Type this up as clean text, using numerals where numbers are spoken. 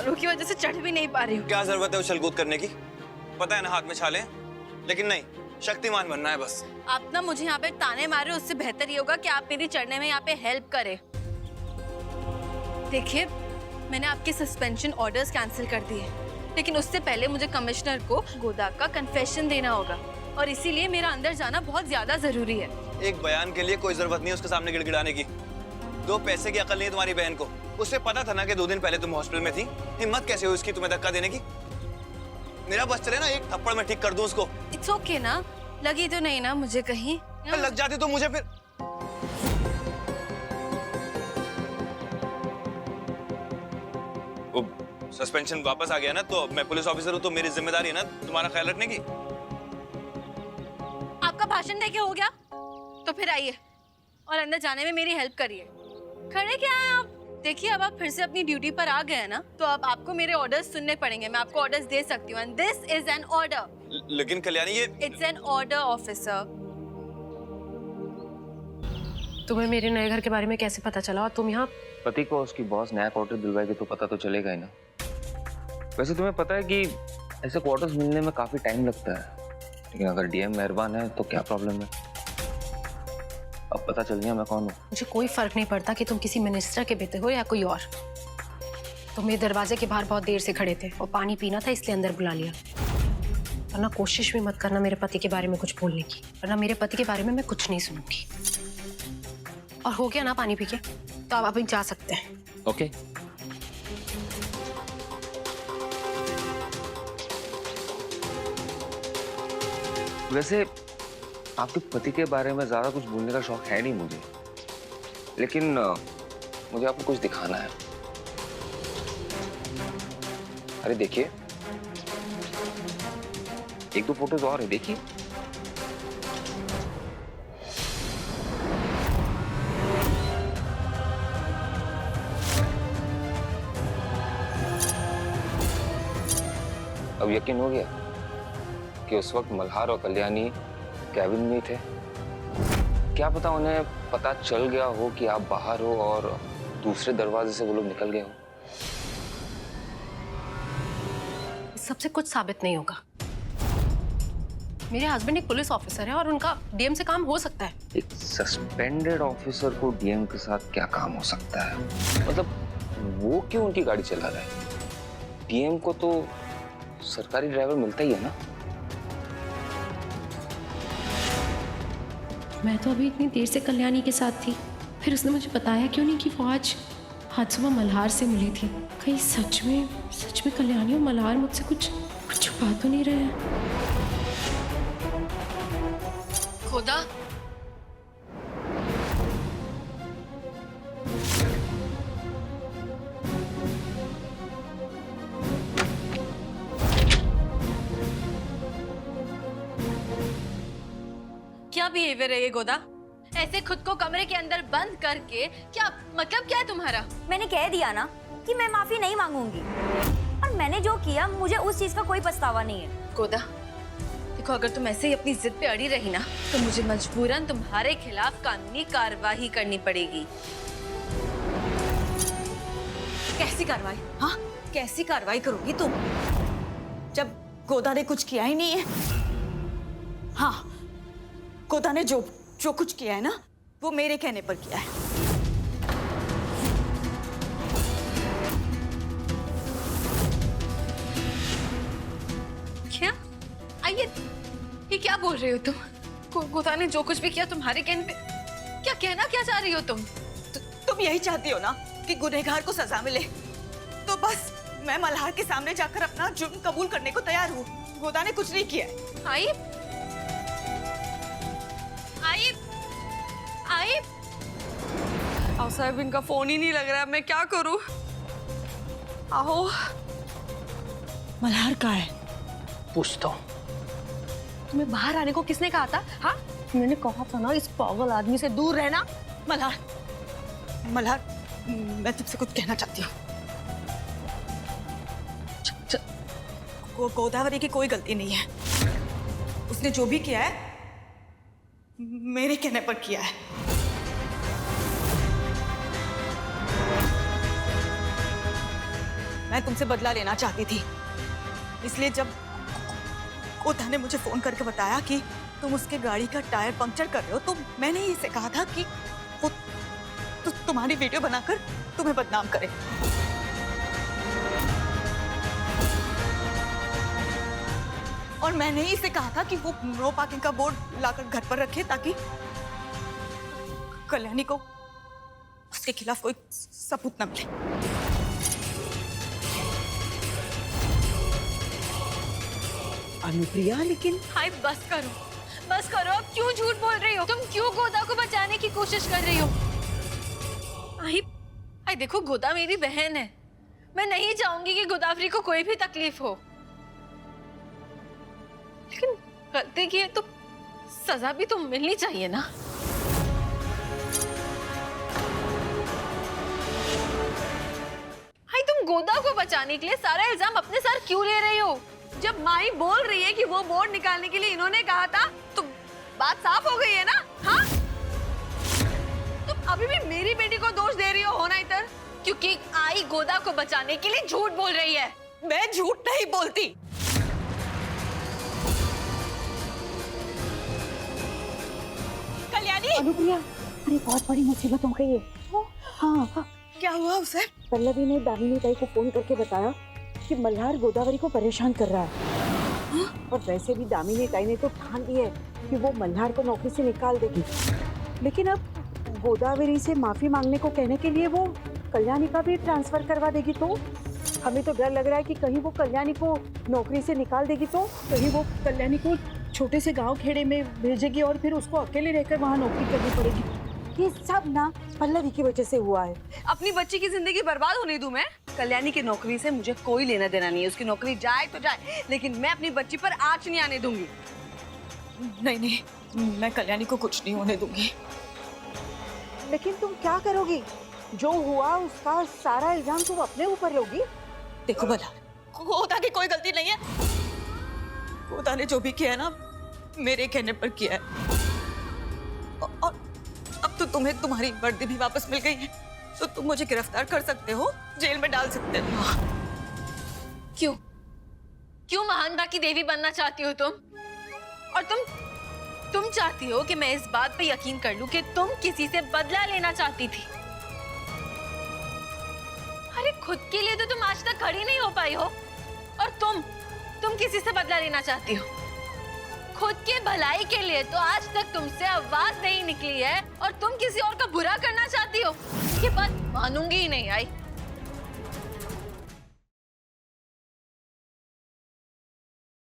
छालों की वजह से चढ़ भी नहीं पा रही हूँ। क्या जरूरत है उछल कूद करने की? पता है ना हाथ में छाले, लेकिन नहीं, शक्तिमान बनना है बस। आप ना मुझे यहाँ पे ताने मारे, उससे बेहतर ये होगा कि आप मेरी चढ़ने में यहाँ पे हेल्प करें। देखिए, मैंने आपके सस्पेंशन ऑर्डर्स कैंसिल कर दिए, लेकिन उससे पहले मुझे कमिश्नर को गोदा का कन्फेशन देना होगा, और इसीलिए मेरा अंदर जाना बहुत ज्यादा जरूरी है। एक बयान के लिए कोई जरूरत नहीं है उसके सामने गिड़गिड़ाने की। 2 पैसे की अकल नहीं है तुम्हारी बहन को। उसे पता था ना कि 2 दिन पहले तुम हॉस्पिटल में थी। हिम्मत कैसे हुई उसकी तुम्हें धक्का देने की? मेरा बस चले ना, एक थप्पड़ में ठीक कर दूं उसको। इट्स ओके ना, लगी तो नहीं ना मुझे कहीं? लग जाती तो मुझे फिर। सस्पेंशन वापस आ गया ना, तो मैं पुलिस ऑफिसर हूँ, तो मेरी जिम्मेदारी है ना तुम्हारा ख्याल रखने की। आपका भाषण देके हो गया? तो फिर आइए और अंदर जाने में मेरी हेल्प करिए। खड़े क्या हैं आप? देखिए, अब आप फिर से अपनी ड्यूटी पर आ गए हैं ना, तो अब आपको मेरे ऑर्डर्स सुनने पड़ेंगे। मैं आपको ऑर्डर्स दे सकती हूँ, and this is an order. लेकिन कल्याणी, ये इट्स एन ऑर्डर ऑफिसर। तुम्हें मेरे नए घर के बारे में कैसे पता चला? और तुम यहाँ? पति को उसकी बॉस नया क्वार्टर दिलवाएगी तो पता तो चलेगा ही ना। वैसे तुम्हें पता है कि ऐसे क्वार्टर्स मिलने में काफी टाइम लगता है, लेकिन अगर डीएम मेहरबान है तो क्या प्रॉब्लम है? अब पता चल गया मैं कौन हूँ। मुझे कोई फर्क नहीं पड़ता कि तुम किसी मिनिस्टर के बेटे हो या कोई और। तुम मेरे दरवाजे के बाहर बहुत देर से खड़े थे और पानी पीना था, इसलिए अंदर बुला लिया। वरना कोशिश भी मत करना मेरे पति के बारे में कुछ बोलने की, वरना मेरे पति के बारे में मैं कुछ नहीं सुनूंगी। और हो गया ना पानी पी के, तो आप अभी जा सकते हैं। ओके। वैसे आपके पति के बारे में ज्यादा कुछ बोलने का शौक है नहीं मुझे, लेकिन मुझे आपको कुछ दिखाना है। अरे देखिए, 1-2 फोटोज और है, देखिए। अब यकीन हो गया कि उस वक्त मल्हार और कल्याणी कैबिन में थे। क्या पता उन्हें पता चल गया हो कि आप बाहर हो और दूसरे दरवाजे से वो लोग निकल गए हो। इस सबसे कुछ साबित नहीं होगा। मेरे हस्बैंड एक पुलिस ऑफिसर है और उनका डीएम से काम हो सकता है। एक सस्पेंडेड ऑफिसर को डीएम के साथ क्या काम हो सकता है? मतलब वो क्यों उनकी गाड़ी चला रहा है? डीएम को तो सरकारी ड्राइवर मिलता ही है ना। मैं तो अभी इतनी देर से कल्याणी के साथ थी, फिर उसने मुझे बताया क्यों नहीं कि वो आज सुबह मल्हार से मिली थी। कहीं सच में कल्याणी और मल्हार मुझसे कुछ छुपा तो नहीं रहे हैं? खुदा, क्या बिहेवियर है ये गोदा? ऐसे खुद को कमरे के अंदर बंद करके क्या मतलब क्या है तुम्हारा? मैंने कह दिया ना कि मैं माफी नहीं मांगूंगी, और मैंने जो किया मुझे उस चीज का कोई पछतावा नहीं है। गोदा, देखो, अगर तुम ऐसे ही अपनी जिद पे अड़ी रही ना, तो मुझे मजबूरन तुम्हारे खिलाफ कानूनी कार्रवाई करनी पड़ेगी। कैसी कार्रवाई? हाँ, कैसी कार्रवाई करोगी तुम जब गोदा ने कुछ किया ही नहीं है? हाँ, गोदा ने जो कुछ किया है ना, वो मेरे कहने पर किया है। क्या? आइए, ये क्या बोल रही हो तुम? गोदा ने जो कुछ भी किया तुम्हारे कहने पे? क्या कहना क्या चाह रही हो तुम? तुम यही चाहती हो ना कि गुनहगार को सजा मिले, तो बस मैं मल्हार के सामने जाकर अपना जुर्म कबूल करने को तैयार हूँ। गोदा ने कुछ नहीं किया है। आइब, आओ साहब, इनका फोन ही नहीं लग रहा है, मैं क्या करूं? आओ। मल्हार कहाँ है? पूछता हूँ। तुम्हें बाहर आने को किसने कहा था? हाँ, मैंने कहा था ना इस पागल आदमी से दूर रहना। मल्हार, मैं तुमसे कुछ कहना चाहती हूँ। गोदावरी की कोई गलती नहीं है। उसने जो भी किया है मेरे कहने पर किया है। मैं तुमसे बदला लेना चाहती थी, इसलिए जब गोदा ने मुझे फोन करके बताया कि तुम उसके गाड़ी का टायर पंक्चर कर रहे हो, तो मैंने ही इसे कहा था कि वो तुम्हारी वीडियो बनाकर तुम्हें बदनाम करे। और मैंने ही इसे कहा था कि वो नो पार्किंग का बोर्ड लाकर घर पर रखे ताकि कल्याणी को उसके खिलाफ कोई सबूत न मिले। अनुप्रिया, लेकिन हाय बस करो, अब क्यों झूठ बोल रही हो? तुम क्यों गोदा को बचाने की कोशिश कर रही हो? हाय देखो, गोदा मेरी बहन है, मैं नहीं चाहूंगी कि गोदावरी को कोई भी तकलीफ हो, लेकिन गलती की है तो सजा भी तो मिलनी चाहिए ना। हाय तुम गोदा को बचाने के लिए सारा इल्जाम अपने सर क्यों ले रही हो? जब माई बोल रही है कि वो बोर्ड निकालने के लिए इन्होंने कहा था, तो बात साफ हो गई है ना? हाँ? तुम अभी भी मेरी बेटी को दोष दे रही हो ना इधर, क्योंकि आई गोदा को बचाने के लिए झूठ बोल रही है। मैं झूठ नहीं बोलती। कल्याणी, अनुप्रिया, अरे बहुत बड़ी मुसीबत हो गई है। हाँ, क्या हुआ उसे? पल्लवी ने दामिनी ताई को फोन करके बताया कि मल्हार गोदावरी को परेशान कर रहा है। और वैसे भी दामिनी ताई ने तो ठान ली है कि वो मल्हार को नौकरी से निकाल देगी, लेकिन अब गोदावरी से माफी मांगने को कहने के लिए वो कल्याणी का भी ट्रांसफर करवा देगी। तो हमें तो डर लग रहा है कि कहीं वो कल्याणी को नौकरी से निकाल देगी तो कहीं वो कल्याणी को छोटे से गांव खेड़े में भेजेगी और फिर उसको अकेले रहकर वहाँ नौकरी करनी पड़ेगी। ये सब ना पल्लवी की वजह से हुआ है। अपनी बच्ची की जिंदगी बर्बाद होने दूं मैं? कल्याणी की नौकरी से मुझे कोई लेना देना नहीं है, उसकी नौकरी जाए तो जाए, लेकिन मैं अपनी बच्ची पर आंच नहीं आने दूंगी। नहीं, मैं कल्याणी को कुछ नहीं होने दूंगी। लेकिन तुम क्या करोगी? जो हुआ उसका सारा इल्जाम तुम अपने ऊपर लोगी? देखो भला, गोदा की कोई गलती नहीं है। गोदा ने जो भी किया है ना, मेरे कहने पर किया है। और अब तो तुम्हें तुम्हारी वर्दी भी वापस मिल गई है, तो तुम मुझे गिरफ्तार कर सकते हो, जेल में डाल सकते हो। क्यों महानता की देवी बनना चाहती हो तुम? और तुम चाहती हो कि मैं इस बात पे यकीन कर लूं कि तुम किसी से बदला लेना चाहती थी? अरे खुद के लिए तो तुम आज तक खड़ी नहीं हो पाई हो, और तुम किसी से बदला लेना चाहती हो? खुद के भलाई के लिए तो आज तक तुमसे आवाज नहीं निकली है, और तुम किसी और का बुरा करना चाहती हो? ये बात मानूंगी ही नहीं। आई